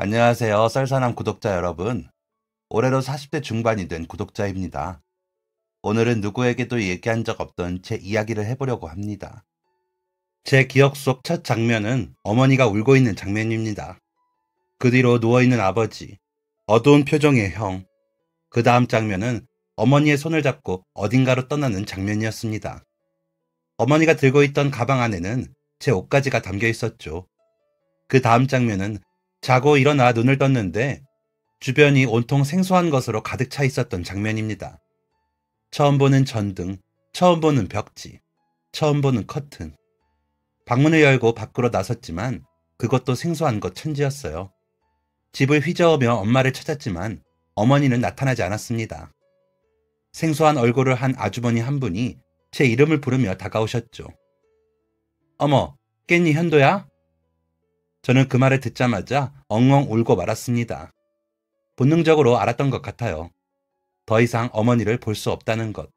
안녕하세요. 썰산함 구독자 여러분. 올해로 40대 중반이 된 구독자입니다. 오늘은 누구에게도 얘기한 적 없던 제 이야기를 해보려고 합니다. 제 기억 속 첫 장면은 어머니가 울고 있는 장면입니다. 그 뒤로 누워있는 아버지, 어두운 표정의 형, 그 다음 장면은 어머니의 손을 잡고 어딘가로 떠나는 장면이었습니다. 어머니가 들고 있던 가방 안에는 제 옷가지가 담겨 있었죠. 그 다음 장면은 자고 일어나 눈을 떴는데 주변이 온통 생소한 것으로 가득 차 있었던 장면입니다. 처음 보는 전등, 처음 보는 벽지, 처음 보는 커튼. 방문을 열고 밖으로 나섰지만 그것도 생소한 것 천지였어요. 집을 휘저으며 엄마를 찾았지만 어머니는 나타나지 않았습니다. 생소한 얼굴을 한 아주머니 한 분이 제 이름을 부르며 다가오셨죠. 어머, 깼니 현도야? 저는 그 말을 듣자마자 엉엉 울고 말았습니다. 본능적으로 알았던 것 같아요. 더 이상 어머니를 볼 수 없다는 것.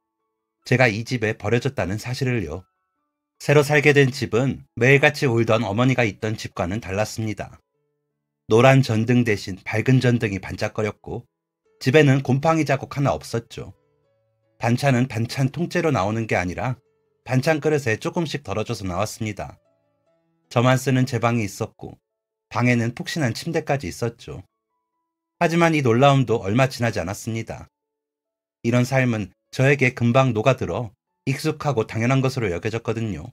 제가 이 집에 버려졌다는 사실을요. 새로 살게 된 집은 매일같이 울던 어머니가 있던 집과는 달랐습니다. 노란 전등 대신 밝은 전등이 반짝거렸고 집에는 곰팡이 자국 하나 없었죠. 반찬은 반찬 통째로 나오는 게 아니라 반찬 그릇에 조금씩 덜어져서 나왔습니다. 저만 쓰는 제 방이 있었고 방에는 푹신한 침대까지 있었죠. 하지만 이 놀라움도 얼마 지나지 않았습니다. 이런 삶은 저에게 금방 녹아들어 익숙하고 당연한 것으로 여겨졌거든요.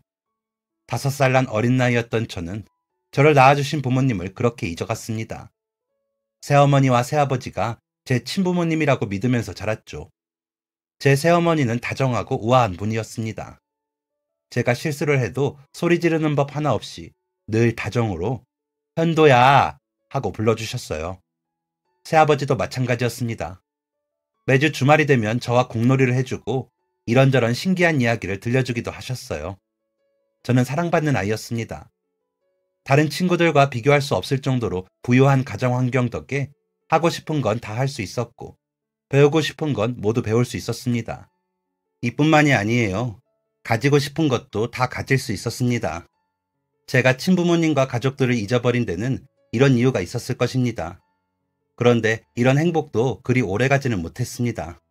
5살 난 어린 나이였던 저는 저를 낳아주신 부모님을 그렇게 잊어갔습니다. 새어머니와 새아버지가 제 친부모님이라고 믿으면서 자랐죠. 제 새어머니는 다정하고 우아한 분이었습니다. 제가 실수를 해도 소리 지르는 법 하나 없이 늘 다정으로 현도야 하고 불러주셨어요. 새아버지도 마찬가지였습니다. 매주 주말이 되면 저와 공놀이를 해주고 이런저런 신기한 이야기를 들려주기도 하셨어요. 저는 사랑받는 아이였습니다. 다른 친구들과 비교할 수 없을 정도로 부유한 가정 환경 덕에 하고 싶은 건 다 할 수 있었고 배우고 싶은 건 모두 배울 수 있었습니다. 이뿐만이 아니에요. 가지고 싶은 것도 다 가질 수 있었습니다. 제가 친부모님과 가족들을 잊어버린 데는 이런 이유가 있었을 것입니다. 그런데 이런 행복도 그리 오래가지는 못했습니다.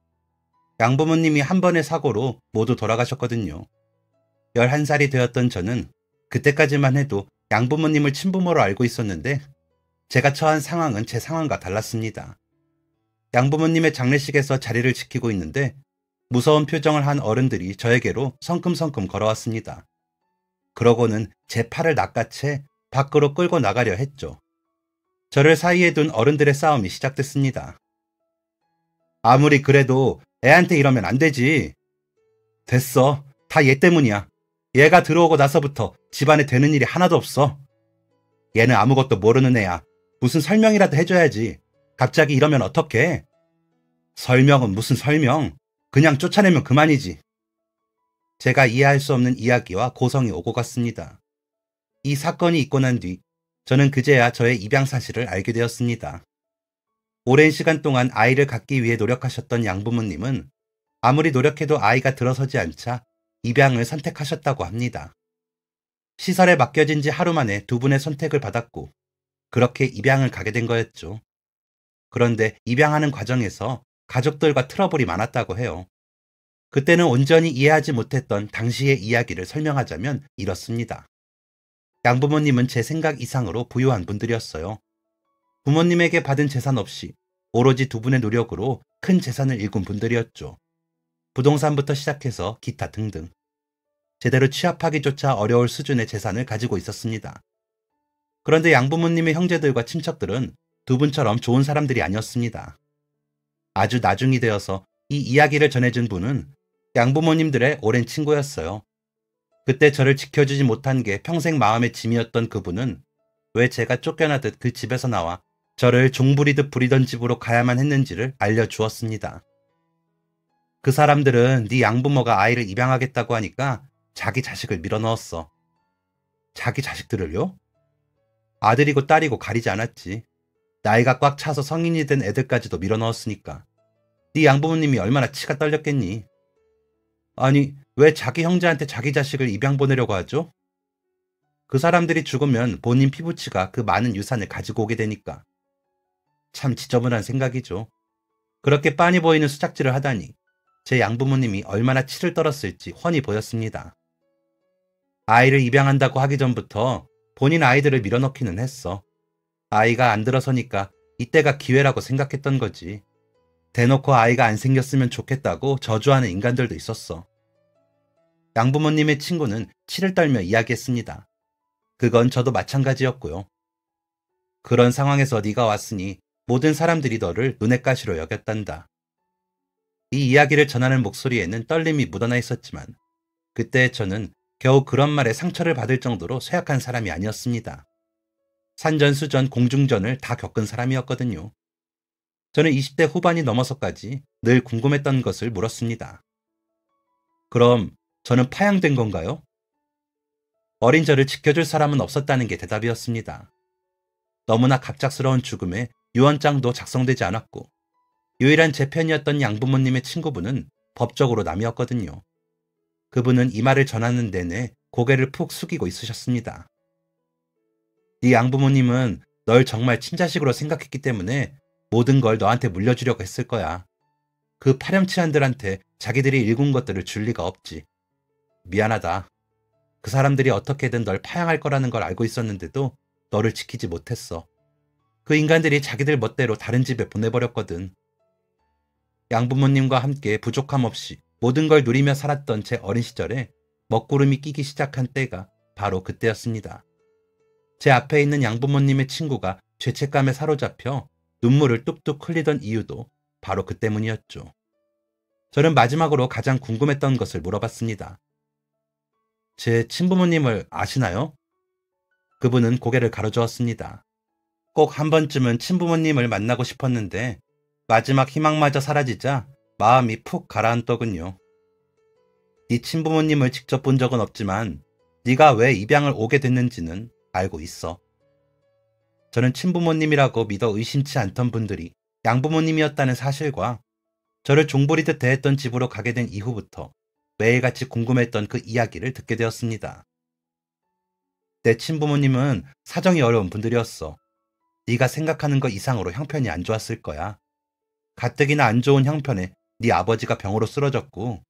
양부모님이 한 번의 사고로 모두 돌아가셨거든요. 11살이 되었던 저는 그때까지만 해도 양부모님을 친부모로 알고 있었는데 제가 처한 상황은 제 상황과 달랐습니다. 양부모님의 장례식에서 자리를 지키고 있는데 무서운 표정을 한 어른들이 저에게로 성큼성큼 걸어왔습니다. 그러고는 제 팔을 낚아채 밖으로 끌고 나가려 했죠. 저를 사이에 둔 어른들의 싸움이 시작됐습니다. 아무리 그래도 애한테 이러면 안 되지. 됐어. 다 얘 때문이야. 얘가 들어오고 나서부터 집안에 되는 일이 하나도 없어. 얘는 아무것도 모르는 애야. 무슨 설명이라도 해줘야지. 갑자기 이러면 어떡해? 설명은 무슨 설명. 그냥 쫓아내면 그만이지. 제가 이해할 수 없는 이야기와 고성이 오고 갔습니다. 이 사건이 있고 난 뒤 저는 그제야 저의 입양 사실을 알게 되었습니다. 오랜 시간 동안 아이를 갖기 위해 노력하셨던 양부모님은 아무리 노력해도 아이가 들어서지 않자 입양을 선택하셨다고 합니다. 시설에 맡겨진 지 하루 만에 두 분의 선택을 받았고 그렇게 입양을 가게 된 거였죠. 그런데 입양하는 과정에서 가족들과 트러블이 많았다고 해요. 그때는 온전히 이해하지 못했던 당시의 이야기를 설명하자면 이렇습니다. 양부모님은 제 생각 이상으로 부유한 분들이었어요. 부모님에게 받은 재산 없이 오로지 두 분의 노력으로 큰 재산을 일군 분들이었죠. 부동산부터 시작해서 기타 등등. 제대로 취업하기조차 어려울 수준의 재산을 가지고 있었습니다. 그런데 양부모님의 형제들과 친척들은 두 분처럼 좋은 사람들이 아니었습니다. 아주 나중이 되어서 이 이야기를 전해준 분은 양부모님들의 오랜 친구였어요. 그때 저를 지켜주지 못한 게 평생 마음의 짐이었던 그분은 왜 제가 쫓겨나듯 그 집에서 나와 저를 종부리듯 부리던 집으로 가야만 했는지를 알려주었습니다. 그 사람들은 네 양부모가 아이를 입양하겠다고 하니까 자기 자식을 밀어넣었어. 자기 자식들을요? 아들이고 딸이고 가리지 않았지. 나이가 꽉 차서 성인이 된 애들까지도 밀어넣었으니까. 네 양부모님이 얼마나 치가 떨렸겠니? 아니, 왜 자기 형제한테 자기 자식을 입양 보내려고 하죠? 그 사람들이 죽으면 본인 피부치가 그 많은 유산을 가지고 오게 되니까. 참 지저분한 생각이죠. 그렇게 빤히 보이는 수작질을 하다니 제 양부모님이 얼마나 치를 떨었을지 훤히 보였습니다. 아이를 입양한다고 하기 전부터 본인 아이들을 밀어넣기는 했어. 아이가 안 들어서니까 이때가 기회라고 생각했던 거지. 대놓고 아이가 안 생겼으면 좋겠다고 저주하는 인간들도 있었어. 양부모님의 친구는 치를 떨며 이야기했습니다. 그건 저도 마찬가지였고요. 그런 상황에서 네가 왔으니 모든 사람들이 너를 눈엣 가시로 여겼단다. 이 이야기를 전하는 목소리에는 떨림이 묻어나 있었지만 그때 저는 겨우 그런 말에 상처를 받을 정도로 쇠약한 사람이 아니었습니다. 산전수전 공중전을 다 겪은 사람이었거든요. 저는 20대 후반이 넘어서까지 늘 궁금했던 것을 물었습니다. 그럼 저는 파양된 건가요? 어린 저를 지켜줄 사람은 없었다는 게 대답이었습니다. 너무나 갑작스러운 죽음에 유언장도 작성되지 않았고 유일한 제 편이었던 양부모님의 친구분은 법적으로 남이었거든요. 그분은 이 말을 전하는 내내 고개를 푹 숙이고 있으셨습니다. 네 양부모님은 널 정말 친자식으로 생각했기 때문에 모든 걸 너한테 물려주려고 했을 거야. 그 파렴치한들한테 자기들이 읽은 것들을 줄 리가 없지. 미안하다. 그 사람들이 어떻게든 널 파양할 거라는 걸 알고 있었는데도 너를 지키지 못했어. 그 인간들이 자기들 멋대로 다른 집에 보내버렸거든. 양부모님과 함께 부족함 없이 모든 걸 누리며 살았던 제 어린 시절에 먹구름이 끼기 시작한 때가 바로 그때였습니다. 제 앞에 있는 양부모님의 친구가 죄책감에 사로잡혀 눈물을 뚝뚝 흘리던 이유도 바로 그 때문이었죠. 저는 마지막으로 가장 궁금했던 것을 물어봤습니다. 제 친부모님을 아시나요? 그분은 고개를 가로저었습니다. 꼭 한 번쯤은 친부모님을 만나고 싶었는데 마지막 희망마저 사라지자 마음이 푹 가라앉더군요. 네 친부모님을 직접 본 적은 없지만 네가 왜 입양을 오게 됐는지는 알고 있어. 저는 친부모님이라고 믿어 의심치 않던 분들이 양부모님이었다는 사실과 저를 종부리듯 대했던 집으로 가게 된 이후부터 매일같이 궁금했던 그 이야기를 듣게 되었습니다. 내 친부모님은 사정이 어려운 분들이었어. 네가 생각하는 것 이상으로 형편이 안 좋았을 거야. 가뜩이나 안 좋은 형편에 네 아버지가 병으로 쓰러졌고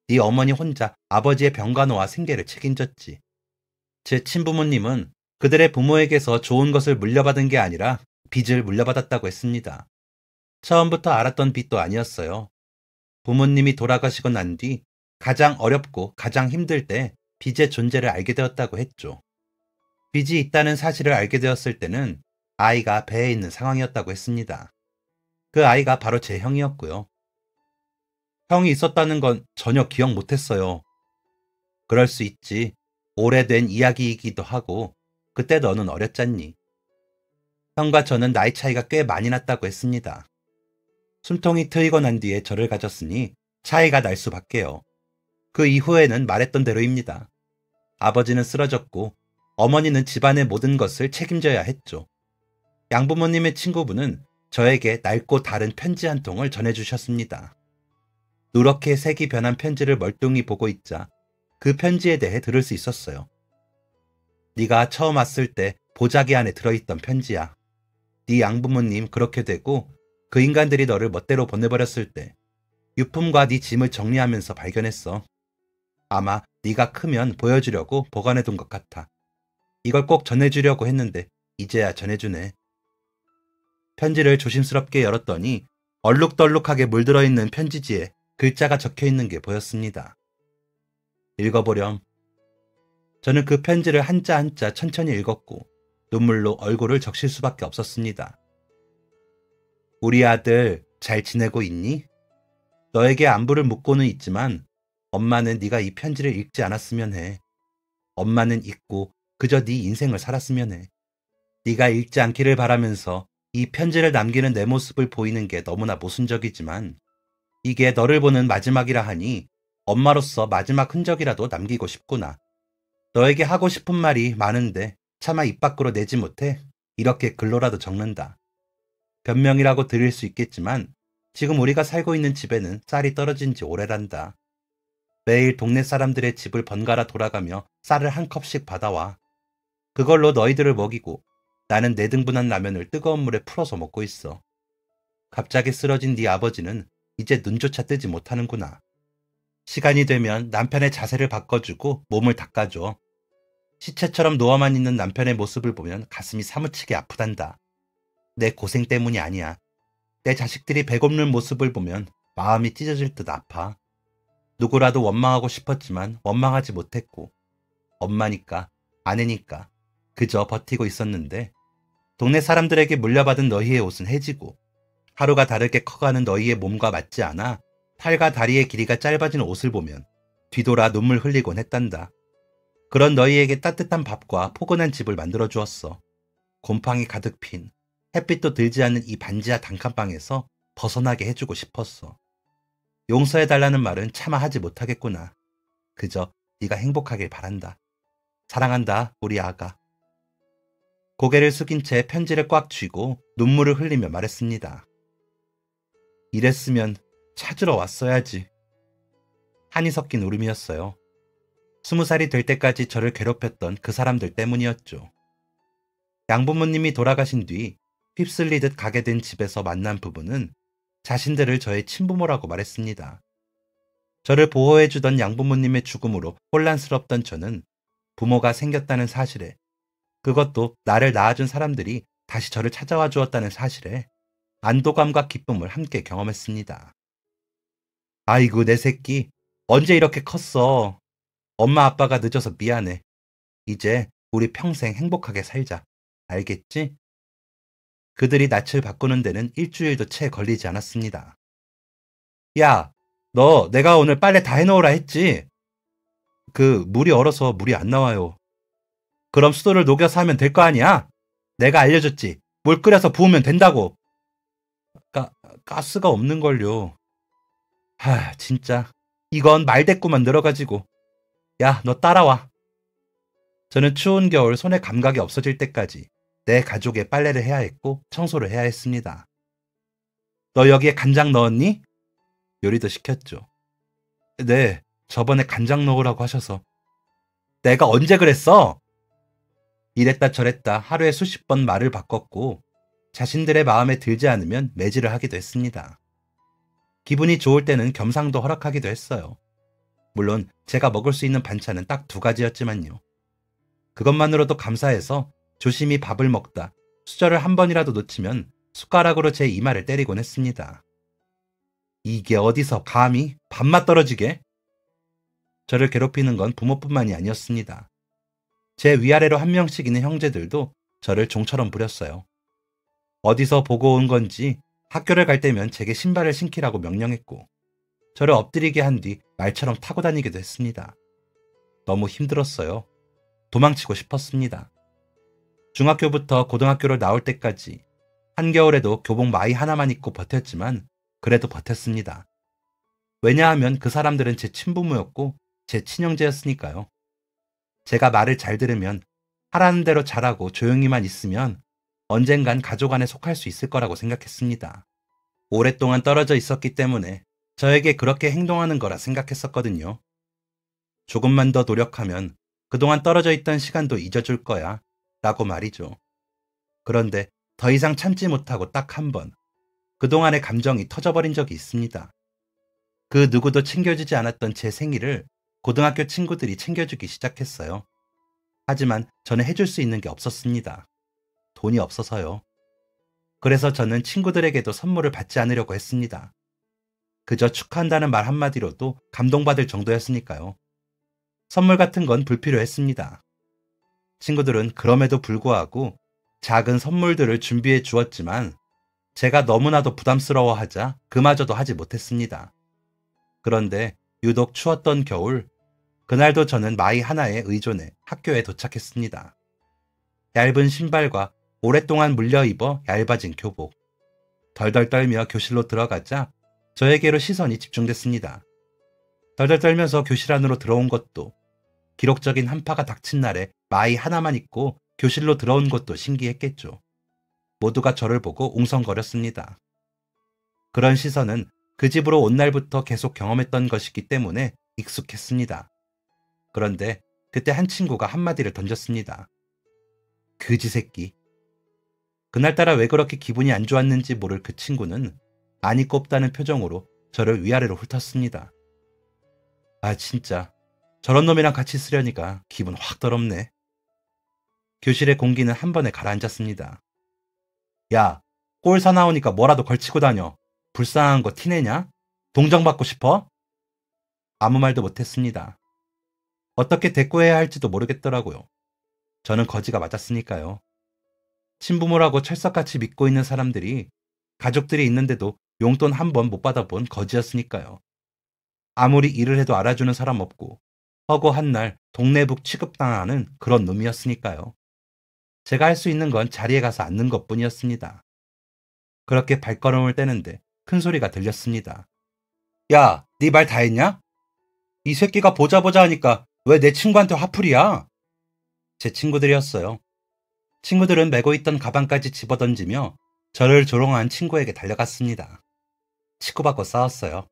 네 어머니 혼자 아버지의 병간호와 생계를 책임졌지. 제 친부모님은 그들의 부모에게서 좋은 것을 물려받은 게 아니라 빚을 물려받았다고 했습니다. 처음부터 알았던 빚도 아니었어요. 부모님이 돌아가시고 난 뒤 가장 어렵고 가장 힘들 때 빚의 존재를 알게 되었다고 했죠. 빚이 있다는 사실을 알게 되었을 때는 아이가 배에 있는 상황이었다고 했습니다. 그 아이가 바로 제 형이었고요. 형이 있었다는 건 전혀 기억 못했어요. 그럴 수 있지. 오래된 이야기이기도 하고 그때 너는 어렸잖니. 형과 저는 나이 차이가 꽤 많이 났다고 했습니다. 숨통이 트이고 난 뒤에 저를 가졌으니 차이가 날 수밖에요. 그 이후에는 말했던 대로입니다. 아버지는 쓰러졌고 어머니는 집안의 모든 것을 책임져야 했죠. 양부모님의 친구분은 저에게 낡고 다른 편지 한 통을 전해주셨습니다. 누렇게 색이 변한 편지를 멀뚱히 보고 있자 그 편지에 대해 들을 수 있었어요. 네가 처음 왔을 때 보자기 안에 들어있던 편지야. 네 양부모님 그렇게 되고 그 인간들이 너를 멋대로 보내버렸을 때 유품과 네 짐을 정리하면서 발견했어. 아마 네가 크면 보여주려고 보관해둔 것 같아. 이걸 꼭 전해주려고 했는데 이제야 전해주네. 편지를 조심스럽게 열었더니 얼룩덜룩하게 물들어 있는 편지지에 글자가 적혀 있는 게 보였습니다. 읽어보렴. 저는 그 편지를 한자 한자 천천히 읽었고 눈물로 얼굴을 적실 수밖에 없었습니다. 우리 아들 잘 지내고 있니? 너에게 안부를 묻고는 있지만 엄마는 네가 이 편지를 읽지 않았으면 해. 엄마는 잊고 그저 네 인생을 살았으면 해. 네가 읽지 않기를 바라면서 이 편지를 남기는 내 모습을 보이는 게 너무나 모순적이지만 이게 너를 보는 마지막이라 하니 엄마로서 마지막 흔적이라도 남기고 싶구나. 너에게 하고 싶은 말이 많은데 차마 입 밖으로 내지 못해 이렇게 글로라도 적는다. 변명이라고 드릴 수 있겠지만 지금 우리가 살고 있는 집에는 쌀이 떨어진 지 오래란다. 매일 동네 사람들의 집을 번갈아 돌아가며 쌀을 한 컵씩 받아와. 그걸로 너희들을 먹이고 나는 4등분한 라면을 뜨거운 물에 풀어서 먹고 있어. 갑자기 쓰러진 네 아버지는 이제 눈조차 뜨지 못하는구나. 시간이 되면 남편의 자세를 바꿔주고 몸을 닦아줘. 시체처럼 누워만 있는 남편의 모습을 보면 가슴이 사무치게 아프단다. 내 고생 때문이 아니야. 내 자식들이 배고픈 모습을 보면 마음이 찢어질 듯 아파. 누구라도 원망하고 싶었지만 원망하지 못했고, 엄마니까, 아내니까 그저 버티고 있었는데, 동네 사람들에게 물려받은 너희의 옷은 해지고 하루가 다르게 커가는 너희의 몸과 맞지 않아 팔과 다리의 길이가 짧아진 옷을 보면 뒤돌아 눈물 흘리곤 했단다. 그런 너희에게 따뜻한 밥과 포근한 집을 만들어 주었어. 곰팡이 가득 핀 햇빛도 들지 않는 이 반지하 단칸방에서 벗어나게 해주고 싶었어. 용서해달라는 말은 차마 하지 못하겠구나. 그저 네가 행복하길 바란다. 사랑한다, 우리 아가. 고개를 숙인 채 편지를 꽉 쥐고 눈물을 흘리며 말했습니다. 이랬으면 찾으러 왔어야지. 한이 섞인 울음이었어요. 20살이 될 때까지 저를 괴롭혔던 그 사람들 때문이었죠. 양부모님이 돌아가신 뒤 휩쓸리듯 가게 된 집에서 만난 부부는 자신들을 저의 친부모라고 말했습니다. 저를 보호해주던 양부모님의 죽음으로 혼란스럽던 저는 부모가 생겼다는 사실에, 그것도 나를 낳아준 사람들이 다시 저를 찾아와 주었다는 사실에 안도감과 기쁨을 함께 경험했습니다. 아이고, 내 새끼. 언제 이렇게 컸어. 엄마 아빠가 늦어서 미안해. 이제 우리 평생 행복하게 살자. 알겠지? 그들이 낯을 바꾸는 데는 일주일도 채 걸리지 않았습니다. 야, 너 내가 오늘 빨래 다 해놓으라 했지? 물이 얼어서 물이 안 나와요. 그럼 수도를 녹여서 하면 될 거 아니야? 내가 알려줬지. 물 끓여서 부으면 된다고. 가스가 없는걸요. 진짜. 이건 말대꾸만 늘어가지고. 야, 너 따라와. 저는 추운 겨울 손에 감각이 없어질 때까지 내 가족의 빨래를 해야 했고 청소를 해야 했습니다. 너 여기에 간장 넣었니? 요리도 시켰죠. 네, 저번에 간장 넣으라고 하셔서. 내가 언제 그랬어? 이랬다 저랬다 하루에 수십 번 말을 바꿨고 자신들의 마음에 들지 않으면 매질을 하기도 했습니다. 기분이 좋을 때는 겸상도 허락하기도 했어요. 물론 제가 먹을 수 있는 반찬은 딱 2가지였지만요. 그것만으로도 감사해서 조심히 밥을 먹다 수저를 한 번이라도 놓치면 숟가락으로 제 이마를 때리곤 했습니다. 이게 어디서 감히 밥맛 떨어지게? 저를 괴롭히는 건 부모뿐만이 아니었습니다. 제 위아래로 한 명씩 있는 형제들도 저를 종처럼 부렸어요. 어디서 보고 온 건지 학교를 갈 때면 제게 신발을 신기라고 명령했고 저를 엎드리게 한 뒤 말처럼 타고 다니기도 했습니다. 너무 힘들었어요. 도망치고 싶었습니다. 중학교부터 고등학교를 나올 때까지 한겨울에도 교복 마이 하나만 입고 버텼지만 그래도 버텼습니다. 왜냐하면 그 사람들은 제 친부모였고 제 친형제였으니까요. 제가 말을 잘 들으면 하라는 대로 잘하고 조용히만 있으면 언젠간 가족 안에 속할 수 있을 거라고 생각했습니다. 오랫동안 떨어져 있었기 때문에 저에게 그렇게 행동하는 거라 생각했었거든요. 조금만 더 노력하면 그동안 떨어져 있던 시간도 잊어줄 거야 라고 말이죠. 그런데 더 이상 참지 못하고 딱 한 번 그동안의 감정이 터져버린 적이 있습니다. 그 누구도 챙겨주지 않았던 제 생일을 고등학교 친구들이 챙겨주기 시작했어요. 하지만 저는 해줄 수 있는 게 없었습니다. 돈이 없어서요. 그래서 저는 친구들에게도 선물을 받지 않으려고 했습니다. 그저 축하한다는 말 한마디로도 감동받을 정도였으니까요. 선물 같은 건 불필요했습니다. 친구들은 그럼에도 불구하고 작은 선물들을 준비해 주었지만 제가 너무나도 부담스러워하자 그마저도 하지 못했습니다. 그런데 유독 추웠던 겨울, 그날도 저는 마이 하나에 의존해 학교에 도착했습니다. 얇은 신발과 오랫동안 물려 입어 얇아진 교복. 덜덜 떨며 교실로 들어가자 저에게로 시선이 집중됐습니다. 덜덜 떨면서 교실 안으로 들어온 것도, 기록적인 한파가 닥친 날에 마이 하나만 입고 교실로 들어온 것도 신기했겠죠. 모두가 저를 보고 웅성거렸습니다. 그런 시선은 그 집으로 온 날부터 계속 경험했던 것이기 때문에 익숙했습니다. 그런데 그때 한 친구가 한마디를 던졌습니다. 그지 새끼. 그날따라 왜 그렇게 기분이 안 좋았는지 모를 그 친구는 안이 꼽다는 표정으로 저를 위아래로 훑었습니다. 아, 진짜 저런 놈이랑 같이 있으려니까 기분 확 더럽네. 교실의 공기는 한 번에 가라앉았습니다. 야, 꼴 사나우니까 뭐라도 걸치고 다녀. 불쌍한 거 티내냐? 동정받고 싶어? 아무 말도 못했습니다. 어떻게 대꾸해야 할지도 모르겠더라고요. 저는 거지가 맞았으니까요. 친부모라고 철석같이 믿고 있는 사람들이 가족들이 있는데도 용돈 한 번 못 받아본 거지였으니까요. 아무리 일을 해도 알아주는 사람 없고 허구 한 날 동네북 취급당하는 그런 놈이었으니까요. 제가 할 수 있는 건 자리에 가서 앉는 것뿐이었습니다. 그렇게 발걸음을 떼는데 큰 소리가 들렸습니다. 야, 네 말 다 했냐? 이 새끼가 보자 보자 하니까 왜 내 친구한테 화풀이야? 제 친구들이었어요. 친구들은 메고 있던 가방까지 집어던지며 저를 조롱한 친구에게 달려갔습니다. 치고받고 싸웠어요.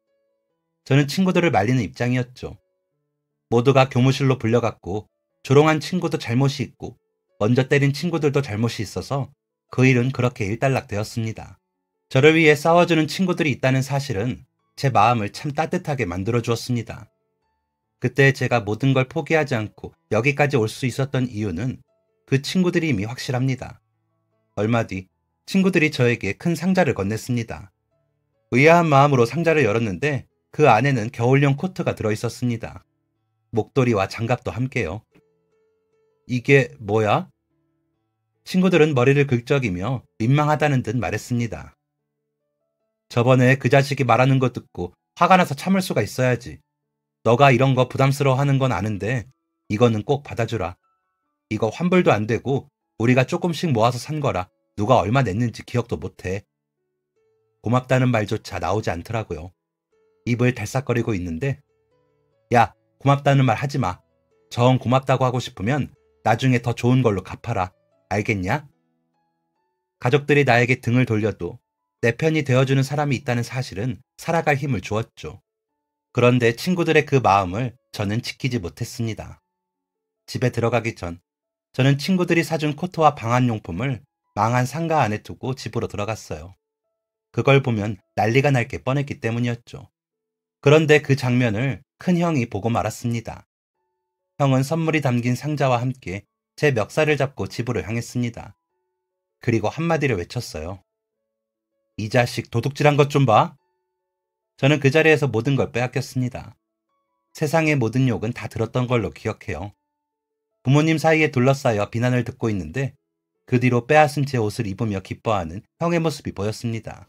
저는 친구들을 말리는 입장이었죠. 모두가 교무실로 불려갔고 조롱한 친구도 잘못이 있고 먼저 때린 친구들도 잘못이 있어서 그 일은 그렇게 일단락되었습니다. 저를 위해 싸워주는 친구들이 있다는 사실은 제 마음을 참 따뜻하게 만들어 주었습니다. 그때 제가 모든 걸 포기하지 않고 여기까지 올 수 있었던 이유는 그 친구들이 이미 확실합니다. 얼마 뒤 친구들이 저에게 큰 상자를 건넸습니다. 의아한 마음으로 상자를 열었는데 그 안에는 겨울용 코트가 들어있었습니다. 목도리와 장갑도 함께요. 이게 뭐야? 친구들은 머리를 긁적이며 민망하다는 듯 말했습니다. 저번에 그 자식이 말하는 거 듣고 화가 나서 참을 수가 있어야지. 너가 이런 거 부담스러워하는 건 아는데 이거는 꼭 받아주라. 이거 환불도 안 되고 우리가 조금씩 모아서 산 거라 누가 얼마 냈는지 기억도 못해. 고맙다는 말조차 나오지 않더라고요. 입을 달싹거리고 있는데 야, 고맙다는 말 하지 마. 정 고맙다고 하고 싶으면 나중에 더 좋은 걸로 갚아라. 알겠냐? 가족들이 나에게 등을 돌려도 내 편이 되어주는 사람이 있다는 사실은 살아갈 힘을 주었죠. 그런데 친구들의 그 마음을 저는 지키지 못했습니다. 집에 들어가기 전 저는 친구들이 사준 코트와 방한용품을 망한 상가 안에 두고 집으로 들어갔어요. 그걸 보면 난리가 날 게 뻔했기 때문이었죠. 그런데 그 장면을 큰 형이 보고 말았습니다. 형은 선물이 담긴 상자와 함께 제 멱살을 잡고 집으로 향했습니다. 그리고 한마디를 외쳤어요. 이 자식 도둑질한 것 좀 봐. 저는 그 자리에서 모든 걸 빼앗겼습니다. 세상의 모든 욕은 다 들었던 걸로 기억해요. 부모님 사이에 둘러싸여 비난을 듣고 있는데 그 뒤로 빼앗은 제 옷을 입으며 기뻐하는 형의 모습이 보였습니다.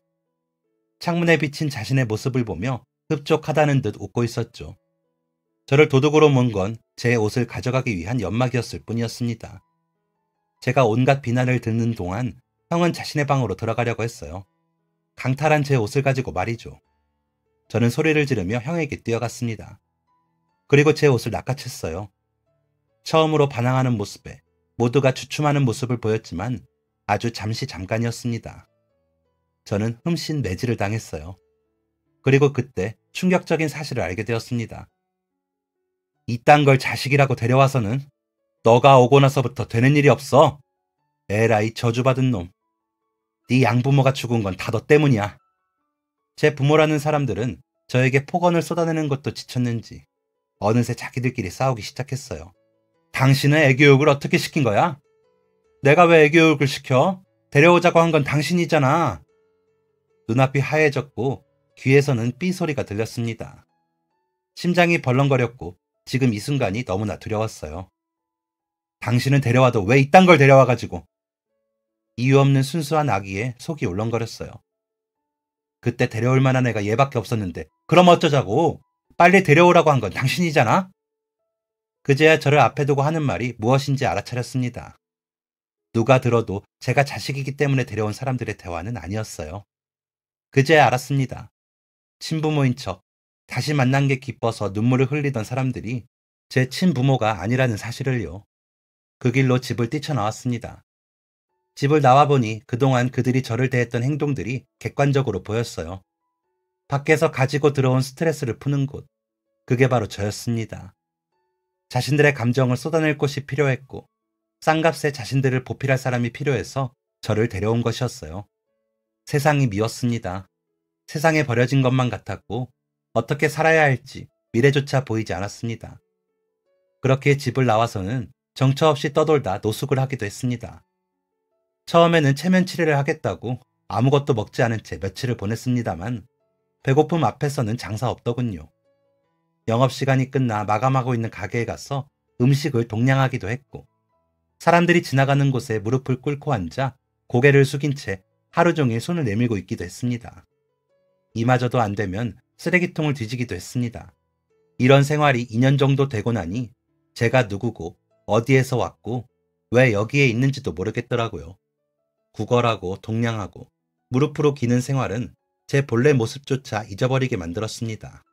창문에 비친 자신의 모습을 보며 흡족하다는 듯 웃고 있었죠. 저를 도둑으로 몬 건 제 옷을 가져가기 위한 연막이었을 뿐이었습니다. 제가 온갖 비난을 듣는 동안 형은 자신의 방으로 들어가려고 했어요. 강탈한 제 옷을 가지고 말이죠. 저는 소리를 지르며 형에게 뛰어갔습니다. 그리고 제 옷을 낚아챘어요. 처음으로 반항하는 모습에 모두가 주춤하는 모습을 보였지만 아주 잠깐이었습니다. 저는 흠씬 매질을 당했어요. 그리고 그때 충격적인 사실을 알게 되었습니다. 이딴 걸 자식이라고 데려와서는 너가 오고 나서부터 되는 일이 없어. 에라이 저주받은 놈. 네 양부모가 죽은 건 다 너 때문이야. 제 부모라는 사람들은 저에게 폭언을 쏟아내는 것도 지쳤는지 어느새 자기들끼리 싸우기 시작했어요. 당신은 애교육을 어떻게 시킨 거야? 내가 왜 애교육을 시켜? 데려오자고 한 건 당신이잖아. 눈앞이 하얘졌고 귀에서는 삐 소리가 들렸습니다. 심장이 벌렁거렸고 지금 이 순간이 너무나 두려웠어요. 당신은 데려와도 왜 이딴 걸 데려와가지고. 이유 없는 순수한 아기에 속이 울렁거렸어요. 그때 데려올 만한 애가 얘밖에 없었는데 그럼 어쩌자고. 빨리 데려오라고 한 건 당신이잖아. 그제야 저를 앞에 두고 하는 말이 무엇인지 알아차렸습니다. 누가 들어도 제가 자식이기 때문에 데려온 사람들의 대화는 아니었어요. 그제야 알았습니다. 친부모인 척 다시 만난 게 기뻐서 눈물을 흘리던 사람들이 제 친부모가 아니라는 사실을요. 그 길로 집을 뛰쳐나왔습니다. 집을 나와보니 그동안 그들이 저를 대했던 행동들이 객관적으로 보였어요. 밖에서 가지고 들어온 스트레스를 푸는 곳, 그게 바로 저였습니다. 자신들의 감정을 쏟아낼 곳이 필요했고 싼 값에 자신들을 보필할 사람이 필요해서 저를 데려온 것이었어요. 세상이 미웠습니다. 세상에 버려진 것만 같았고 어떻게 살아야 할지 미래조차 보이지 않았습니다. 그렇게 집을 나와서는 정처 없이 떠돌다 노숙을 하기도 했습니다. 처음에는 체면 치레를 하겠다고 아무것도 먹지 않은 채 며칠을 보냈습니다만 배고픔 앞에서는 장사 없더군요. 영업시간이 끝나 마감하고 있는 가게에 가서 음식을 동량하기도 했고 사람들이 지나가는 곳에 무릎을 꿇고 앉아 고개를 숙인 채 하루 종일 손을 내밀고 있기도 했습니다. 이마저도 안 되면 쓰레기통을 뒤지기도 했습니다. 이런 생활이 2년 정도 되고 나니 제가 누구고 어디에서 왔고 왜 여기에 있는지도 모르겠더라고요. 구걸하고 동량하고 무릎으로 기는 생활은 제 본래 모습조차 잊어버리게 만들었습니다.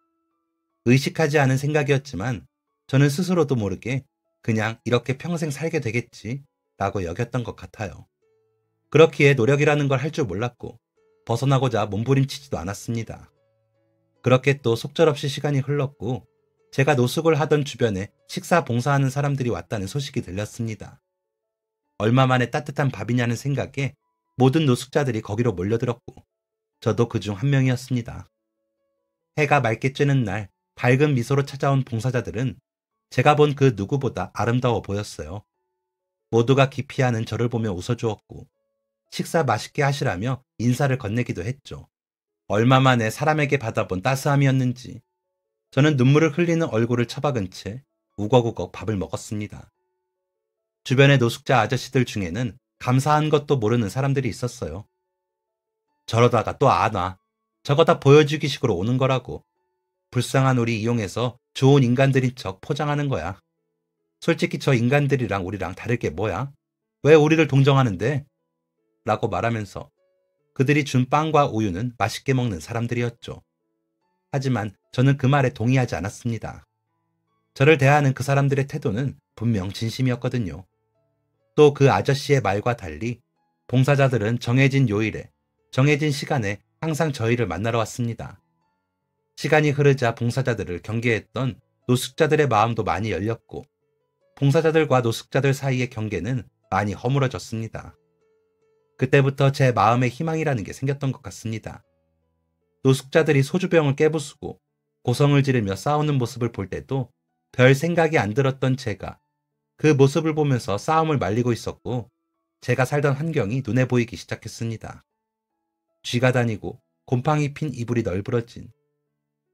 의식하지 않은 생각이었지만 저는 스스로도 모르게 그냥 이렇게 평생 살게 되겠지 라고 여겼던 것 같아요. 그렇기에 노력이라는 걸 할 줄 몰랐고 벗어나고자 몸부림치지도 않았습니다. 그렇게 또 속절없이 시간이 흘렀고 제가 노숙을 하던 주변에 식사 봉사하는 사람들이 왔다는 소식이 들렸습니다. 얼마 만에 따뜻한 밥이냐는 생각에 모든 노숙자들이 거기로 몰려들었고 저도 그중 한 명이었습니다. 해가 맑게 쬐는 날 밝은 미소로 찾아온 봉사자들은 제가 본 그 누구보다 아름다워 보였어요. 모두가 기피하는 저를 보며 웃어주었고 식사 맛있게 하시라며 인사를 건네기도 했죠. 얼마 만에 사람에게 받아본 따스함이었는지 저는 눈물을 흘리는 얼굴을 처박은 채 우걱우걱 밥을 먹었습니다. 주변의 노숙자 아저씨들 중에는 감사한 것도 모르는 사람들이 있었어요. 저러다가 또 안 와. 저거 다 보여주기 식으로 오는 거라고. 불쌍한 우리 이용해서 좋은 인간들인 척 포장하는 거야. 솔직히 저 인간들이랑 우리랑 다를 게 뭐야? 왜 우리를 동정하는데? 라고 말하면서 그들이 준 빵과 우유는 맛있게 먹는 사람들이었죠. 하지만 저는 그 말에 동의하지 않았습니다. 저를 대하는 그 사람들의 태도는 분명 진심이었거든요. 또 그 아저씨의 말과 달리 봉사자들은 정해진 요일에 정해진 시간에 항상 저희를 만나러 왔습니다. 시간이 흐르자 봉사자들을 경계했던 노숙자들의 마음도 많이 열렸고 봉사자들과 노숙자들 사이의 경계는 많이 허물어졌습니다. 그때부터 제 마음에 희망이라는 게 생겼던 것 같습니다. 노숙자들이 소주병을 깨부수고 고성을 지르며 싸우는 모습을 볼 때도 별 생각이 안 들었던 제가 그 모습을 보면서 싸움을 말리고 있었고 제가 살던 환경이 눈에 보이기 시작했습니다. 쥐가 다니고 곰팡이 핀 이불이 널브러진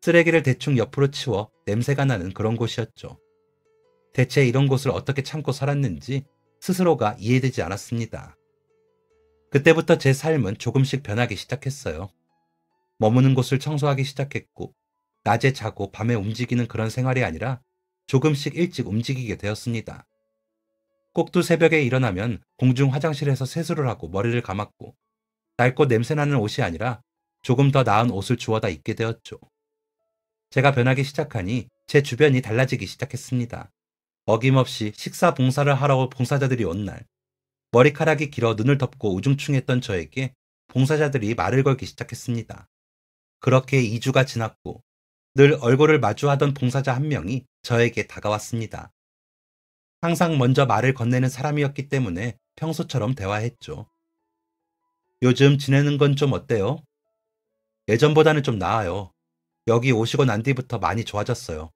쓰레기를 대충 옆으로 치워 냄새가 나는 그런 곳이었죠. 대체 이런 곳을 어떻게 참고 살았는지 스스로가 이해되지 않았습니다. 그때부터 제 삶은 조금씩 변하기 시작했어요. 머무는 곳을 청소하기 시작했고 낮에 자고 밤에 움직이는 그런 생활이 아니라 조금씩 일찍 움직이게 되었습니다. 꼭두 새벽에 일어나면 공중 화장실에서 세수를 하고 머리를 감았고 낡고 냄새나는 옷이 아니라 조금 더 나은 옷을 주워다 입게 되었죠. 제가 변하기 시작하니 제 주변이 달라지기 시작했습니다. 어김없이 식사 봉사를 하러 봉사자들이 온 날 머리카락이 길어 눈을 덮고 우중충했던 저에게 봉사자들이 말을 걸기 시작했습니다. 그렇게 2주가 지났고 늘 얼굴을 마주하던 봉사자 한 명이 저에게 다가왔습니다. 항상 먼저 말을 건네는 사람이었기 때문에 평소처럼 대화했죠. 요즘 지내는 건 좀 어때요? 예전보다는 좀 나아요. 여기 오시고 난 뒤부터 많이 좋아졌어요.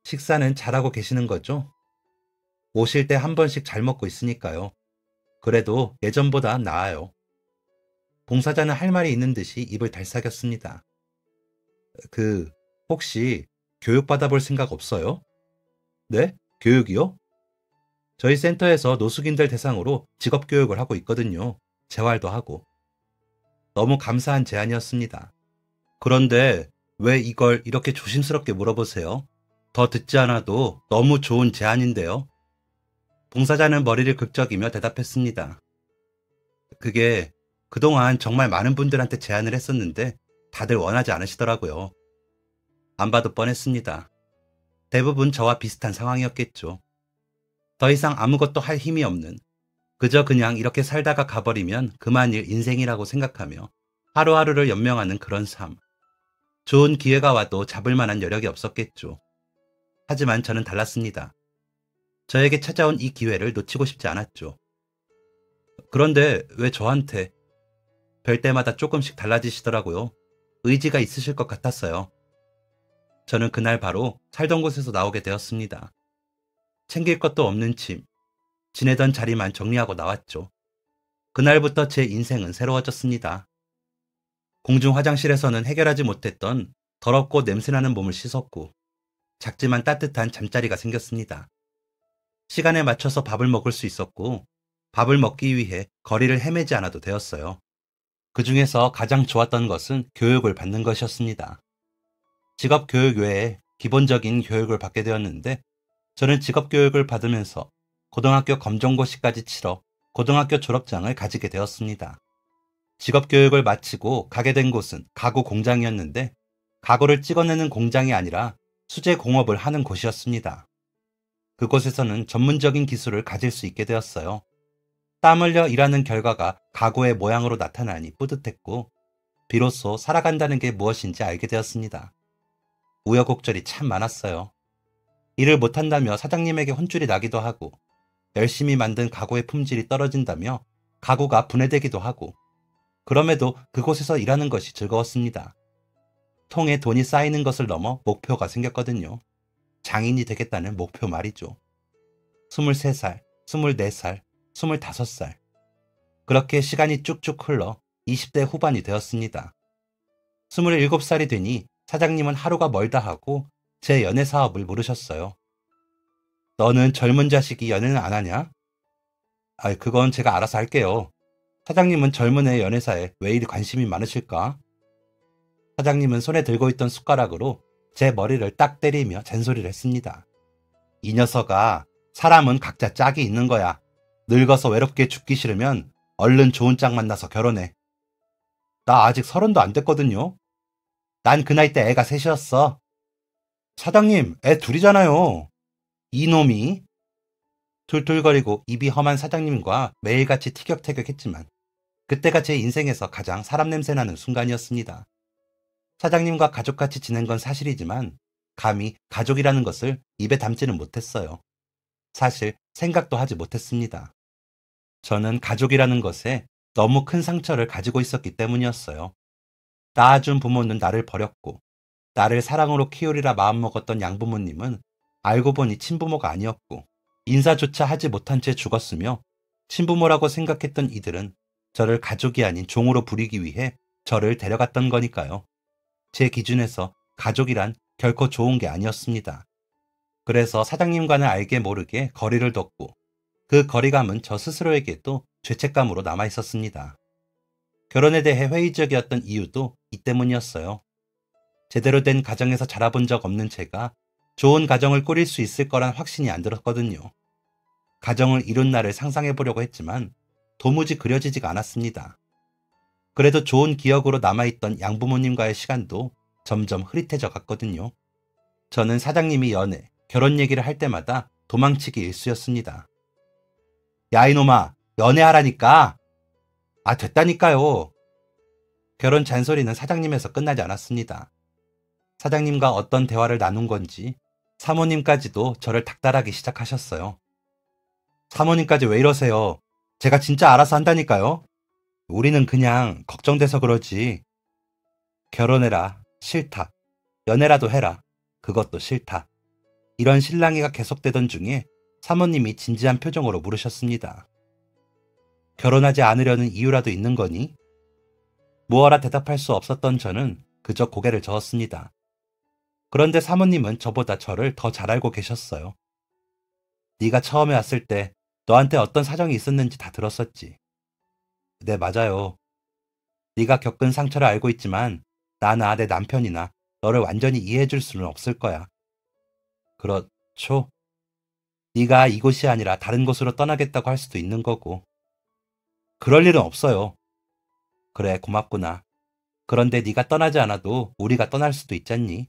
식사는 잘하고 계시는 거죠? 오실 때 한 번씩 잘 먹고 있으니까요. 그래도 예전보다 나아요. 봉사자는 할 말이 있는 듯이 입을 달싹였습니다. 혹시 교육받아볼 생각 없어요? 네? 교육이요? 저희 센터에서 노숙인들 대상으로 직업교육을 하고 있거든요. 재활도 하고. 너무 감사한 제안이었습니다. 그런데 왜 이걸 이렇게 조심스럽게 물어보세요? 더 듣지 않아도 너무 좋은 제안인데요. 봉사자는 머리를 긁적이며 대답했습니다. 그게 그동안 정말 많은 분들한테 제안을 했었는데 다들 원하지 않으시더라고요. 안 봐도 뻔했습니다. 대부분 저와 비슷한 상황이었겠죠. 더 이상 아무것도 할 힘이 없는, 그저 그냥 이렇게 살다가 가버리면 그만일 인생이라고 생각하며 하루하루를 연명하는 그런 삶. 좋은 기회가 와도 잡을 만한 여력이 없었겠죠. 하지만 저는 달랐습니다. 저에게 찾아온 이 기회를 놓치고 싶지 않았죠. 그런데 왜 저한테? 뵐 때마다 조금씩 달라지시더라고요. 의지가 있으실 것 같았어요. 저는 그날 바로 살던 곳에서 나오게 되었습니다. 챙길 것도 없는 짐, 지내던 자리만 정리하고 나왔죠. 그날부터 제 인생은 새로워졌습니다. 공중 화장실에서는 해결하지 못했던 더럽고 냄새나는 몸을 씻었고 작지만 따뜻한 잠자리가 생겼습니다. 시간에 맞춰서 밥을 먹을 수 있었고 밥을 먹기 위해 거리를 헤매지 않아도 되었어요. 그 중에서 가장 좋았던 것은 교육을 받는 것이었습니다. 직업 교육 외에 기본적인 교육을 받게 되었는데 저는 직업 교육을 받으면서 고등학교 검정고시까지 치러 고등학교 졸업장을 가지게 되었습니다. 직업 교육을 마치고 가게 된 곳은 가구 공장이었는데 가구를 찍어내는 공장이 아니라 수제 공업을 하는 곳이었습니다. 그곳에서는 전문적인 기술을 가질 수 있게 되었어요. 땀 흘려 일하는 결과가 가구의 모양으로 나타나니 뿌듯했고 비로소 살아간다는 게 무엇인지 알게 되었습니다. 우여곡절이 참 많았어요. 일을 못한다며 사장님에게 혼쭐이 나기도 하고 열심히 만든 가구의 품질이 떨어진다며 가구가 분해되기도 하고 그럼에도 그곳에서 일하는 것이 즐거웠습니다. 통에 돈이 쌓이는 것을 넘어 목표가 생겼거든요. 장인이 되겠다는 목표 말이죠. 23살, 24살, 25살. 그렇게 시간이 쭉쭉 흘러 20대 후반이 되었습니다. 27살이 되니 사장님은 하루가 멀다 하고 제 연애 사업을 물으셨어요. 너는 젊은 자식이 연애는 안 하냐? 그건 제가 알아서 할게요. 사장님은 젊은 애 연애사에 왜 이리 관심이 많으실까? 사장님은 손에 들고 있던 숟가락으로 제 머리를 딱 때리며 잔소리를 했습니다. 이 녀석아, 사람은 각자 짝이 있는 거야. 늙어서 외롭게 죽기 싫으면 얼른 좋은 짝 만나서 결혼해. 나 아직 30도 안 됐거든요. 난 그 나이 때 애가 셋이었어. 사장님, 애 둘이잖아요. 이놈이. 툴툴거리고 입이 험한 사장님과 매일같이 티격태격했지만 그때가 제 인생에서 가장 사람 냄새나는 순간이었습니다. 사장님과 가족같이 지낸 건 사실이지만 감히 가족이라는 것을 입에 담지는 못했어요. 사실 생각도 하지 못했습니다. 저는 가족이라는 것에 너무 큰 상처를 가지고 있었기 때문이었어요. 낳아준 부모는 나를 버렸고 나를 사랑으로 키우리라 마음먹었던 양부모님은 알고 보니 친부모가 아니었고 인사조차 하지 못한 채 죽었으며 친부모라고 생각했던 이들은 저를 가족이 아닌 종으로 부리기 위해 저를 데려갔던 거니까요. 제 기준에서 가족이란 결코 좋은 게 아니었습니다. 그래서 사장님과는 알게 모르게 거리를 뒀고 그 거리감은 저 스스로에게도 죄책감으로 남아있었습니다. 결혼에 대해 회의적이었던 이유도 이 때문이었어요. 제대로 된 가정에서 자라본 적 없는 제가 좋은 가정을 꾸릴 수 있을 거란 확신이 안 들었거든요. 가정을 이룬 날을 상상해 보려고 했지만 도무지 그려지지가 않았습니다. 그래도 좋은 기억으로 남아있던 양부모님과의 시간도 점점 흐릿해져 갔거든요. 저는 사장님이 연애, 결혼 얘기를 할 때마다 도망치기 일쑤였습니다. 야 이놈아, 연애하라니까. 됐다니까요. 결혼 잔소리는 사장님에서 끝나지 않았습니다. 사장님과 어떤 대화를 나눈 건지 사모님까지도 저를 닥달하기 시작하셨어요. 사모님까지 왜 이러세요? 제가 진짜 알아서 한다니까요. 우리는 그냥 걱정돼서 그러지. 결혼해라. 싫다. 연애라도 해라. 그것도 싫다. 이런 실랑이가 계속되던 중에 사모님이 진지한 표정으로 물으셨습니다. 결혼하지 않으려는 이유라도 있는 거니? 무어라 대답할 수 없었던 저는 그저 고개를 저었습니다. 그런데 사모님은 저보다 저를 더 잘 알고 계셨어요. 네가 처음에 왔을 때 너한테 어떤 사정이 있었는지 다 들었었지. 네, 맞아요. 네가 겪은 상처를 알고 있지만 나나 내 남편이나 너를 완전히 이해해 줄 수는 없을 거야. 그렇죠? 네가 이곳이 아니라 다른 곳으로 떠나겠다고 할 수도 있는 거고. 그럴 일은 없어요. 그래, 고맙구나. 그런데 네가 떠나지 않아도 우리가 떠날 수도 있잖니.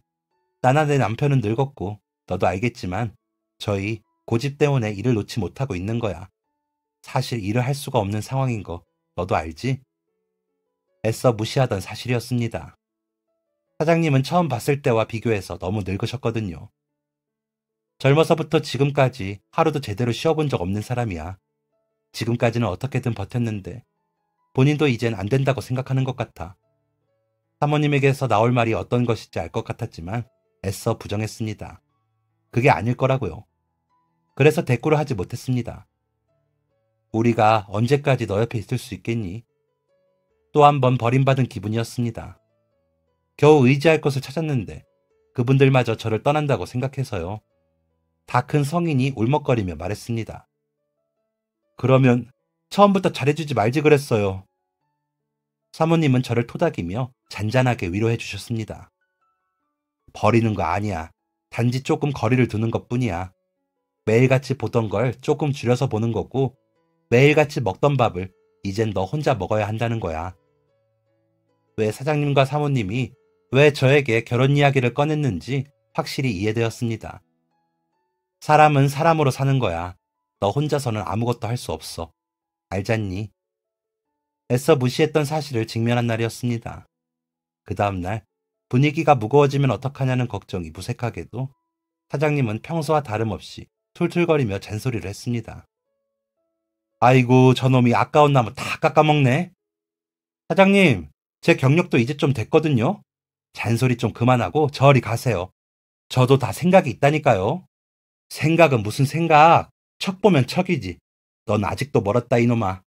나나 내 남편은 늙었고 너도 알겠지만 저희 고집 때문에 일을 놓지 못하고 있는 거야. 사실 일을 할 수가 없는 상황인 거 너도 알지? 애써 무시하던 사실이었습니다. 사장님은 처음 봤을 때와 비교해서 너무 늙으셨거든요. 젊어서부터 지금까지 하루도 제대로 쉬어본 적 없는 사람이야. 지금까지는 어떻게든 버텼는데 본인도 이젠 안 된다고 생각하는 것 같아. 사모님에게서 나올 말이 어떤 것인지 알 것 같았지만 애써 부정했습니다. 그게 아닐 거라고요. 그래서 대꾸를 하지 못했습니다. 우리가 언제까지 너 옆에 있을 수 있겠니? 또 한 번 버림받은 기분이었습니다. 겨우 의지할 것을 찾았는데 그분들마저 저를 떠난다고 생각해서요. 다 큰 성인이 울먹거리며 말했습니다. 그러면 처음부터 잘해주지 말지 그랬어요. 사모님은 저를 토닥이며 잔잔하게 위로해 주셨습니다. 버리는 거 아니야. 단지 조금 거리를 두는 것뿐이야. 매일같이 보던 걸 조금 줄여서 보는 거고 매일같이 먹던 밥을 이젠 너 혼자 먹어야 한다는 거야. 왜 사장님과 사모님이 왜 저에게 결혼 이야기를 꺼냈는지 확실히 이해되었습니다. 사람은 사람으로 사는 거야. 너 혼자서는 아무것도 할 수 없어. 알잖니? 애써 무시했던 사실을 직면한 날이었습니다. 그 다음날 분위기가 무거워지면 어떡하냐는 걱정이 무색하게도 사장님은 평소와 다름없이 툴툴거리며 잔소리를 했습니다. 아이고 저놈이 아까운 나무 다 깎아먹네. 사장님, 제 경력도 이제 좀 됐거든요. 잔소리 좀 그만하고 저리 가세요. 저도 다 생각이 있다니까요. 생각은 무슨 생각. 척 보면 척이지. 넌 아직도 멀었다 이놈아.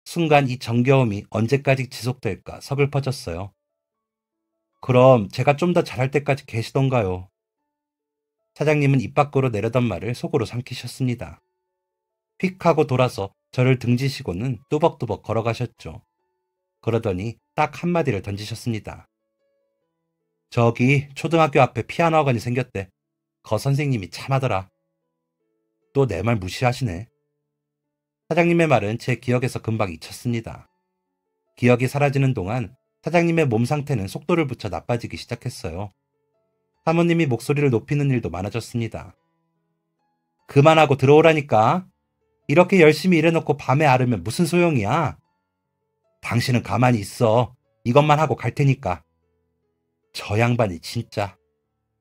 순간 이 정겨움이 언제까지 지속될까 서글퍼졌어요. 그럼 제가 좀 더 잘할 때까지 계시던가요. 사장님은 입 밖으로 내려던 말을 속으로 삼키셨습니다. 휙 하고 돌아서 저를 등지시고는 뚜벅뚜벅 걸어가셨죠. 그러더니 딱 한마디를 던지셨습니다. 저기 초등학교 앞에 피아노 학원이 생겼대. 거 선생님이 참하더라. 또 내 말 무시하시네. 사장님의 말은 제 기억에서 금방 잊혔습니다. 기억이 사라지는 동안 사장님의 몸 상태는 속도를 붙여 나빠지기 시작했어요. 사모님이 목소리를 높이는 일도 많아졌습니다. 그만하고 들어오라니까. 이렇게 열심히 일해놓고 밤에 앓으면 무슨 소용이야. 당신은 가만히 있어. 이것만 하고 갈 테니까. 저 양반이 진짜.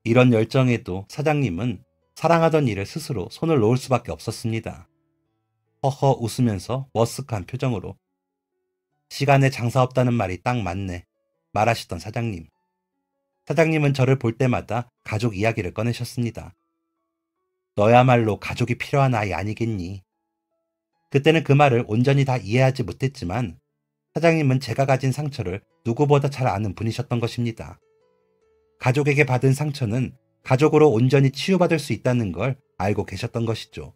이런 열정에도 사장님은 사랑하던 일을 스스로 손을 놓을 수밖에 없었습니다. 허허 웃으면서 머쓱한 표정으로. 시간에 장사 없다는 말이 딱 맞네. 말하시던 사장님. 사장님은 저를 볼 때마다 가족 이야기를 꺼내셨습니다. 너야말로 가족이 필요한 아이 아니겠니? 그때는 그 말을 온전히 다 이해하지 못했지만 사장님은 제가 가진 상처를 누구보다 잘 아는 분이셨던 것입니다. 가족에게 받은 상처는 가족으로 온전히 치유받을 수 있다는 걸 알고 계셨던 것이죠.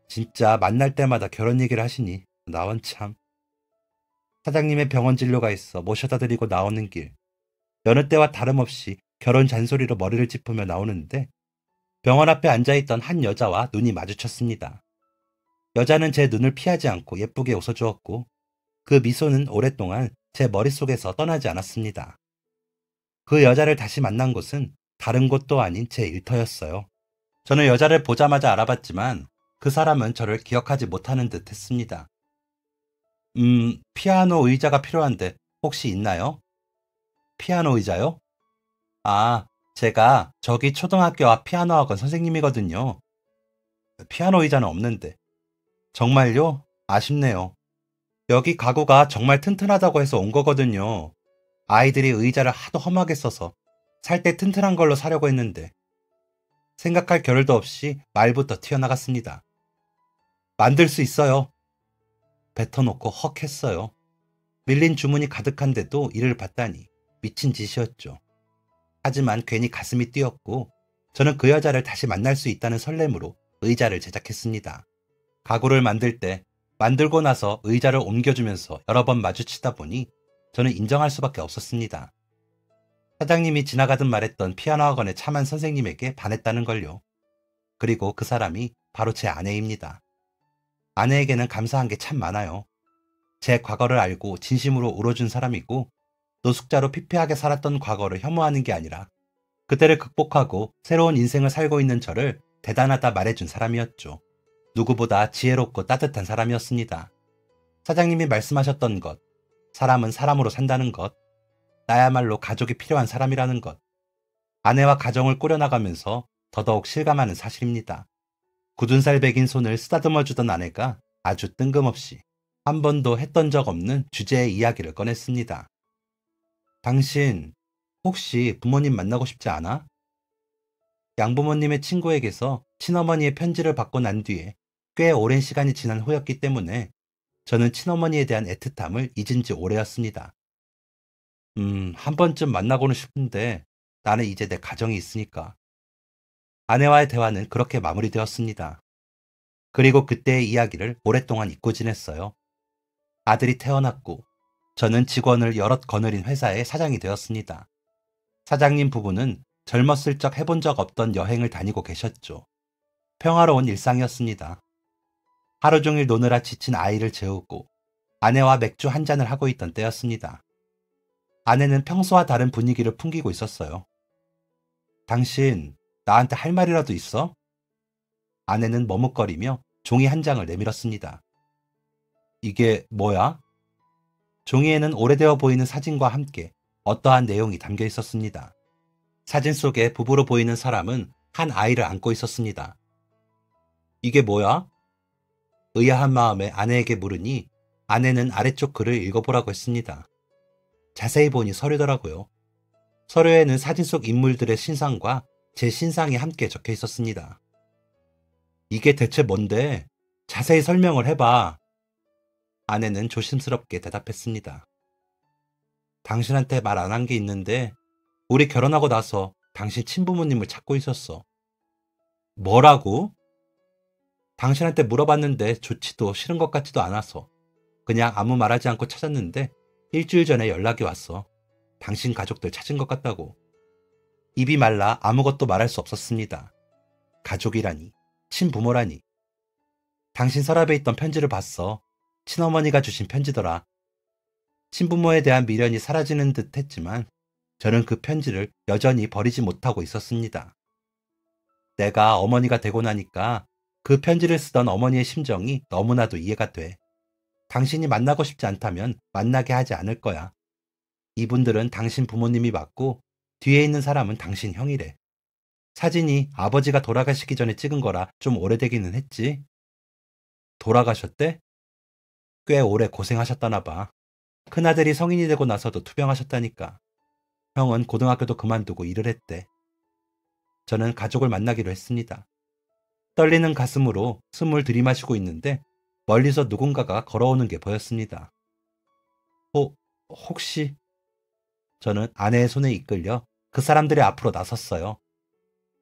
진짜 만날 때마다 결혼 얘기를 하시니 나원 참. 사장님의 병원 진료가 있어 모셔다 드리고 나오는 길. 여느 때와 다름없이 결혼 잔소리로 머리를 짚으며 나오는데 병원 앞에 앉아있던 한 여자와 눈이 마주쳤습니다. 여자는 제 눈을 피하지 않고 예쁘게 웃어주었고 그 미소는 오랫동안 제 머릿속에서 떠나지 않았습니다. 그 여자를 다시 만난 곳은 다른 곳도 아닌 제 일터였어요. 저는 여자를 보자마자 알아봤지만 그 사람은 저를 기억하지 못하는 듯 했습니다. 피아노 의자가 필요한데 혹시 있나요? 피아노 의자요? 아, 제가 저기 초등학교 앞 피아노 학원 선생님이거든요. 피아노 의자는 없는데. 정말요? 아쉽네요. 여기 가구가 정말 튼튼하다고 해서 온 거거든요. 아이들이 의자를 하도 험하게 써서 살 때 튼튼한 걸로 사려고 했는데 생각할 겨를도 없이 말부터 튀어나갔습니다. 만들 수 있어요. 뱉어놓고 헉 했어요. 밀린 주문이 가득한데도 이를 받다니 미친 짓이었죠. 하지만 괜히 가슴이 뛰었고 저는 그 여자를 다시 만날 수 있다는 설렘으로 의자를 제작했습니다. 가구를 만들 때 만들고 나서 의자를 옮겨주면서 여러 번 마주치다 보니 저는 인정할 수밖에 없었습니다. 사장님이 지나가듯 말했던 피아노 학원의 참한 선생님에게 반했다는 걸요. 그리고 그 사람이 바로 제 아내입니다. 아내에게는 감사한 게 참 많아요. 제 과거를 알고 진심으로 울어준 사람이고 노숙자로 피폐하게 살았던 과거를 혐오하는 게 아니라 그때를 극복하고 새로운 인생을 살고 있는 저를 대단하다 말해준 사람이었죠. 누구보다 지혜롭고 따뜻한 사람이었습니다. 사장님이 말씀하셨던 것, 사람은 사람으로 산다는 것, 나야말로 가족이 필요한 사람이라는 것, 아내와 가정을 꾸려나가면서 더더욱 실감하는 사실입니다. 굳은 살 베긴 손을 쓰다듬어 주던 아내가 아주 뜬금없이 한 번도 했던 적 없는 주제의 이야기를 꺼냈습니다. 당신 혹시 부모님 만나고 싶지 않아? 양부모님의 친구에게서 친어머니의 편지를 받고 난 뒤에 꽤 오랜 시간이 지난 후였기 때문에 저는 친어머니에 대한 애틋함을 잊은 지 오래였습니다. 한 번쯤 만나고는 싶은데 나는 이제 내 가정이 있으니까. 아내와의 대화는 그렇게 마무리되었습니다. 그리고 그때의 이야기를 오랫동안 잊고 지냈어요. 아들이 태어났고 저는 직원을 여럿 거느린 회사의 사장이 되었습니다. 사장님 부부는 젊었을 적 해본 적 없던 여행을 다니고 계셨죠. 평화로운 일상이었습니다. 하루 종일 노느라 지친 아이를 재우고 아내와 맥주 한 잔을 하고 있던 때였습니다. 아내는 평소와 다른 분위기를 풍기고 있었어요. 당신, 나한테 할 말이라도 있어? 아내는 머뭇거리며 종이 한 장을 내밀었습니다. 이게 뭐야? 종이에는 오래되어 보이는 사진과 함께 어떠한 내용이 담겨 있었습니다. 사진 속에 부부로 보이는 사람은 한 아이를 안고 있었습니다. 이게 뭐야? 의아한 마음에 아내에게 물으니 아내는 아래쪽 글을 읽어보라고 했습니다. 자세히 보니 서류더라고요. 서류에는 사진 속 인물들의 신상과 제 신상이 함께 적혀 있었습니다. 이게 대체 뭔데? 자세히 설명을 해봐. 아내는 조심스럽게 대답했습니다. 당신한테 말 안 한 게 있는데 우리 결혼하고 나서 당신 친부모님을 찾고 있었어. 뭐라고? 당신한테 물어봤는데 좋지도 싫은 것 같지도 않아서 그냥 아무 말하지 않고 찾았는데 일주일 전에 연락이 왔어. 당신 가족들 찾은 것 같다고. 입이 말라 아무것도 말할 수 없었습니다. 가족이라니, 친부모라니. 당신 서랍에 있던 편지를 봤어. 친어머니가 주신 편지더라. 친부모에 대한 미련이 사라지는 듯 했지만 저는 그 편지를 여전히 버리지 못하고 있었습니다. 내가 어머니가 되고 나니까 그 편지를 쓰던 어머니의 심정이 너무나도 이해가 돼. 당신이 만나고 싶지 않다면 만나게 하지 않을 거야. 이분들은 당신 부모님이 맞고 뒤에 있는 사람은 당신 형이래. 사진이 아버지가 돌아가시기 전에 찍은 거라 좀 오래되기는 했지. 돌아가셨대? 꽤 오래 고생하셨다나 봐. 큰아들이 성인이 되고 나서도 투병하셨다니까. 형은 고등학교도 그만두고 일을 했대. 저는 가족을 만나기로 했습니다. 떨리는 가슴으로 숨을 들이마시고 있는데 멀리서 누군가가 걸어오는 게 보였습니다. 혹시? 저는 아내의 손에 이끌려 그 사람들의 앞으로 나섰어요.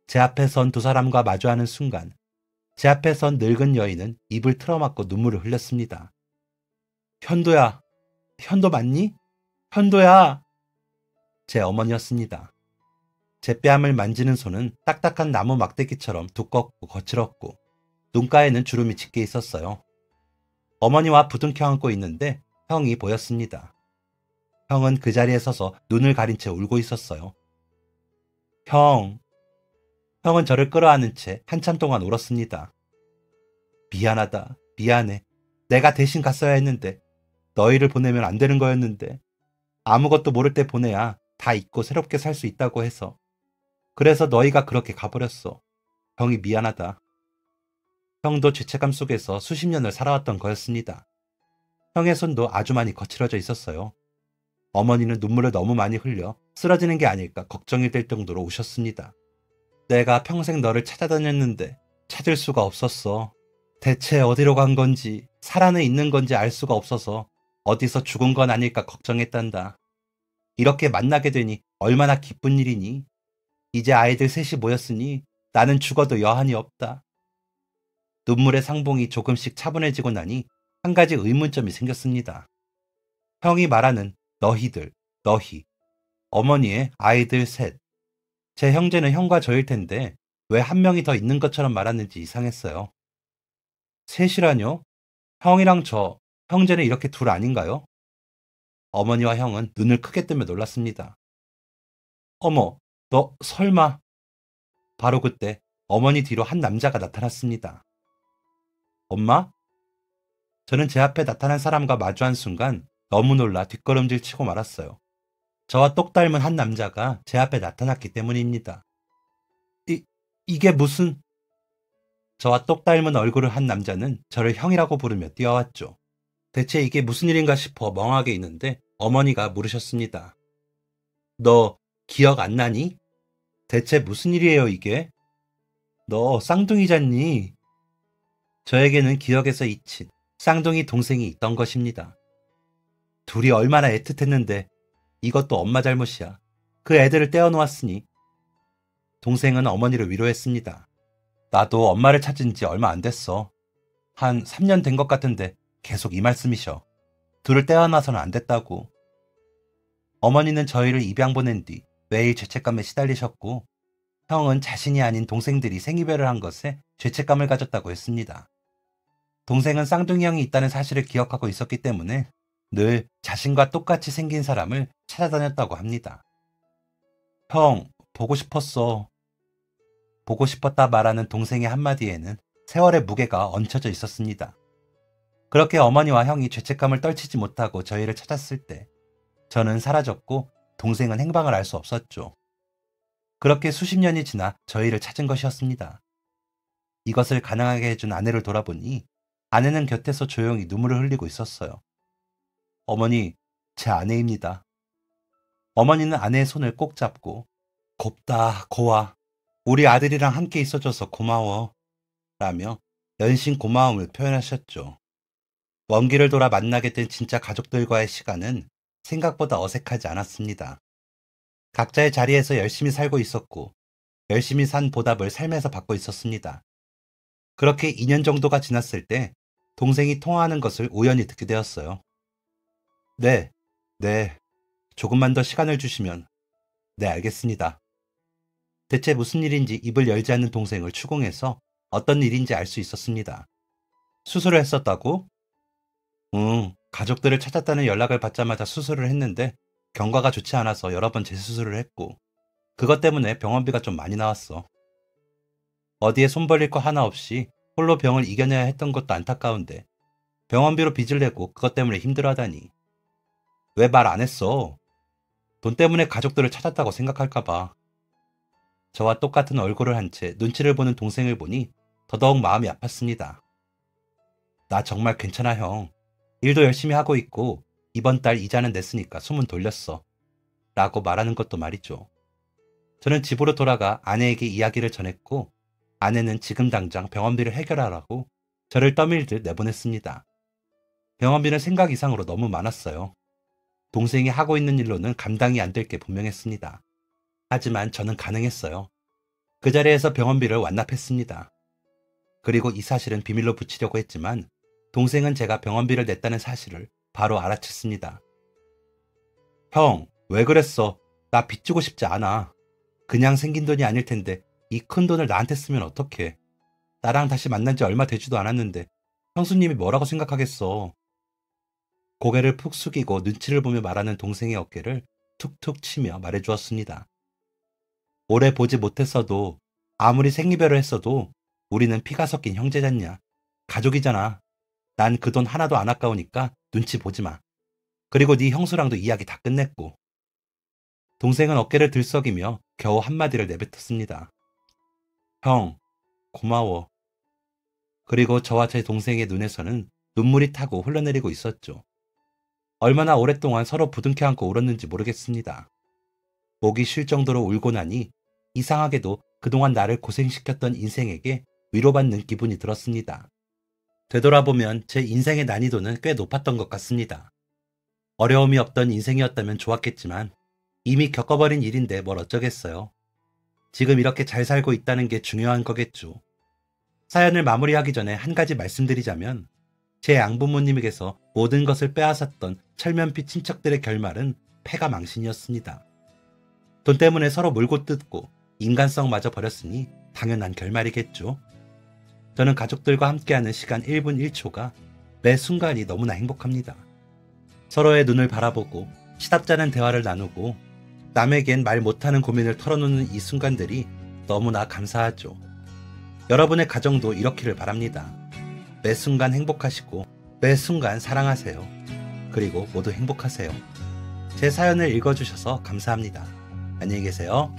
제 앞에 선 두 사람과 마주하는 순간 제 앞에 선 늙은 여인은 입을 틀어막고 눈물을 흘렸습니다. 현도야, 현도 맞니? 현도야! 제 어머니였습니다. 제 뺨을 만지는 손은 딱딱한 나무 막대기처럼 두껍고 거칠었고 눈가에는 주름이 짙게 있었어요. 어머니와 부둥켜 안고 있는데 형이 보였습니다. 형은 그 자리에 서서 눈을 가린 채 울고 있었어요. 형은 저를 끌어안은 채 한참 동안 울었습니다. 미안하다, 미안해. 내가 대신 갔어야 했는데 너희를 보내면 안 되는 거였는데 아무것도 모를 때 보내야 다 잊고 새롭게 살 수 있다고 해서 그래서 너희가 그렇게 가버렸어. 형이 미안하다. 형도 죄책감 속에서 수십 년을 살아왔던 거였습니다. 형의 손도 아주 많이 거칠어져 있었어요. 어머니는 눈물을 너무 많이 흘려 쓰러지는 게 아닐까 걱정이 될 정도로 우셨습니다. 내가 평생 너를 찾아다녔는데 찾을 수가 없었어. 대체 어디로 간 건지 살아는 있는 건지 알 수가 없어서 어디서 죽은 건 아닐까 걱정했단다. 이렇게 만나게 되니 얼마나 기쁜 일이니. 이제 아이들 셋이 모였으니 나는 죽어도 여한이 없다. 눈물의 상봉이 조금씩 차분해지고 나니 한 가지 의문점이 생겼습니다. 형이 말하는 너희들, 너희, 어머니의 아이들 셋. 제 형제는 형과 저일 텐데 왜 한 명이 더 있는 것처럼 말하는지 이상했어요. 셋이라뇨? 형이랑 저, 형제는 이렇게 둘 아닌가요? 어머니와 형은 눈을 크게 뜨며 놀랐습니다. 어머, 너 설마... 바로 그때 어머니 뒤로 한 남자가 나타났습니다. 엄마? 저는 제 앞에 나타난 사람과 마주한 순간 너무 놀라 뒷걸음질 치고 말았어요. 저와 똑 닮은 한 남자가 제 앞에 나타났기 때문입니다. 이게 무슨... 저와 똑 닮은 얼굴을 한 남자는 저를 형이라고 부르며 뛰어왔죠. 대체 이게 무슨 일인가 싶어 멍하게 있는데 어머니가 물으셨습니다. 너 기억 안 나니? 대체 무슨 일이에요 이게? 너 쌍둥이잖니? 저에게는 기억에서 잊힌 쌍둥이 동생이 있던 것입니다. 둘이 얼마나 애틋했는데 이것도 엄마 잘못이야. 그 애들을 떼어놓았으니. 동생은 어머니를 위로했습니다. 나도 엄마를 찾은 지 얼마 안 됐어. 한 3년 된 것 같은데 계속 이 말씀이셔. 둘을 떼어놔서는 안 됐다고. 어머니는 저희를 입양 보낸 뒤 매일 죄책감에 시달리셨고 형은 자신이 아닌 동생들이 생이별을 한 것에 죄책감을 가졌다고 했습니다. 동생은 쌍둥이 형이 있다는 사실을 기억하고 있었기 때문에 늘 자신과 똑같이 생긴 사람을 찾아다녔다고 합니다. 형, 보고 싶었어. 보고 싶었다 말하는 동생의 한마디에는 세월의 무게가 얹혀져 있었습니다. 그렇게 어머니와 형이 죄책감을 떨치지 못하고 저희를 찾았을 때 저는 사라졌고 동생은 행방을 알 수 없었죠. 그렇게 수십 년이 지나 저희를 찾은 것이었습니다. 이것을 가능하게 해준 아내를 돌아보니 아내는 곁에서 조용히 눈물을 흘리고 있었어요. 어머니, 제 아내입니다. 어머니는 아내의 손을 꼭 잡고 곱다, 고와. 우리 아들이랑 함께 있어줘서 고마워. 라며 연신 고마움을 표현하셨죠. 먼 길을 돌아 만나게 된 진짜 가족들과의 시간은 생각보다 어색하지 않았습니다. 각자의 자리에서 열심히 살고 있었고 열심히 산 보답을 삶에서 받고 있었습니다. 그렇게 2년 정도가 지났을 때 동생이 통화하는 것을 우연히 듣게 되었어요. 네, 조금만 더 시간을 주시면. 네, 알겠습니다. 대체 무슨 일인지 입을 열지 않는 동생을 추궁해서 어떤 일인지 알 수 있었습니다. 수술을 했었다고? 응, 가족들을 찾았다는 연락을 받자마자 수술을 했는데 경과가 좋지 않아서 여러 번 재수술을 했고 그것 때문에 병원비가 좀 많이 나왔어. 어디에 손 벌릴 거 하나 없이 홀로 병을 이겨내야 했던 것도 안타까운데 병원비로 빚을 내고 그것 때문에 힘들어하다니. 왜 말 안 했어? 돈 때문에 가족들을 찾았다고 생각할까 봐. 저와 똑같은 얼굴을 한 채 눈치를 보는 동생을 보니 더더욱 마음이 아팠습니다. 나 정말 괜찮아 형. 일도 열심히 하고 있고 이번 달 이자는 냈으니까 소문 돌렸어. 라고 말하는 것도 말이죠. 저는 집으로 돌아가 아내에게 이야기를 전했고 아내는 지금 당장 병원비를 해결하라고 저를 떠밀듯 내보냈습니다. 병원비는 생각 이상으로 너무 많았어요. 동생이 하고 있는 일로는 감당이 안 될 게 분명했습니다. 하지만 저는 가능했어요. 그 자리에서 병원비를 완납했습니다. 그리고 이 사실은 비밀로 붙이려고 했지만 동생은 제가 병원비를 냈다는 사실을 바로 알아챘습니다. 형, 왜 그랬어? 나 빚지고 싶지 않아. 그냥 생긴 돈이 아닐 텐데 이 큰 돈을 나한테 쓰면 어떡해. 나랑 다시 만난 지 얼마 되지도 않았는데 형수님이 뭐라고 생각하겠어. 고개를 푹 숙이고 눈치를 보며 말하는 동생의 어깨를 툭툭 치며 말해주었습니다. 오래 보지 못했어도 아무리 생이별을 했어도 우리는 피가 섞인 형제잖냐. 가족이잖아. 난 그 돈 하나도 안 아까우니까 눈치 보지 마. 그리고 네 형수랑도 이야기 다 끝냈고. 동생은 어깨를 들썩이며 겨우 한마디를 내뱉었습니다. 형, 고마워. 그리고 저와 제 동생의 눈에서는 눈물이 타고 흘러내리고 있었죠. 얼마나 오랫동안 서로 부둥켜 안고 울었는지 모르겠습니다. 목이 쉴 정도로 울고 나니 이상하게도 그동안 나를 고생시켰던 인생에게 위로받는 기분이 들었습니다. 되돌아보면 제 인생의 난이도는 꽤 높았던 것 같습니다. 어려움이 없던 인생이었다면 좋았겠지만 이미 겪어버린 일인데 뭘 어쩌겠어요. 지금 이렇게 잘 살고 있다는 게 중요한 거겠죠. 사연을 마무리하기 전에 한 가지 말씀드리자면 제 양부모님에게서 모든 것을 빼앗았던 철면피 친척들의 결말은 패가 망신이었습니다. 돈 때문에 서로 물고 뜯고 인간성마저 버렸으니 당연한 결말이겠죠. 저는 가족들과 함께하는 시간 1분 1초가 매 순간이 너무나 행복합니다. 서로의 눈을 바라보고 시답잖은 대화를 나누고 남에겐 말 못하는 고민을 털어놓는 이 순간들이 너무나 감사하죠. 여러분의 가정도 이렇기를 바랍니다. 매 순간 행복하시고 매 순간 사랑하세요. 그리고 모두 행복하세요. 제 사연을 읽어주셔서 감사합니다. 안녕히 계세요.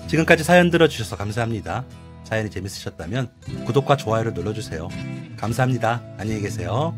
지금까지 사연 들어주셔서 감사합니다. 사연이 재밌으셨다면 구독과 좋아요를 눌러주세요. 감사합니다. 안녕히 계세요.